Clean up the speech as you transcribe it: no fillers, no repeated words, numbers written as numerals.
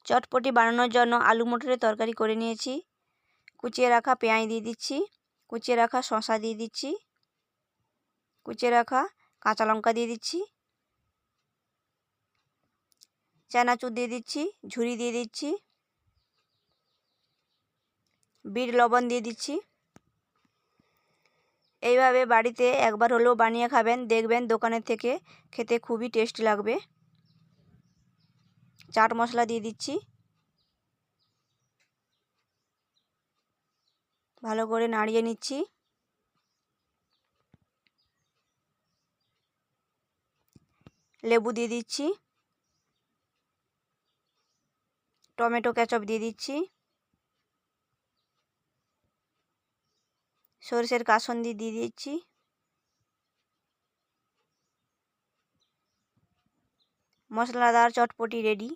চটপটি বানানোর জন্য আলু মটরের তরকারি করে নিয়েছি। কুচিয়ে রাখা পেঁয়াজ দিয়ে দিচ্ছি, কুচিয়ে রাখা শসা দিয়ে দিচ্ছি, কুচিয়ে রাখা কাঁচা লঙ্কা দিয়ে দিচ্ছি, চানাচুর দিয়ে দিচ্ছি, ঝুরি দিয়ে দিচ্ছি, বিট লবণ দিয়ে দিচ্ছি। এইভাবে বাড়িতে একবার হলেও বানিয়ে খাবেন, দেখবেন দোকানের থেকে খেতে খুবই টেস্টি লাগবে। চাট মশলা দিয়ে দিচ্ছি, ভালো করে নাড়িয়ে নিচ্ছি। লেবু দিয়ে দিচ্ছি, টমেটো কেচাপ দিয়ে দিচ্ছি, সরষের কাসুন্দি দিয়ে দিচ্ছি, মশলাদার চটপটি রেডি।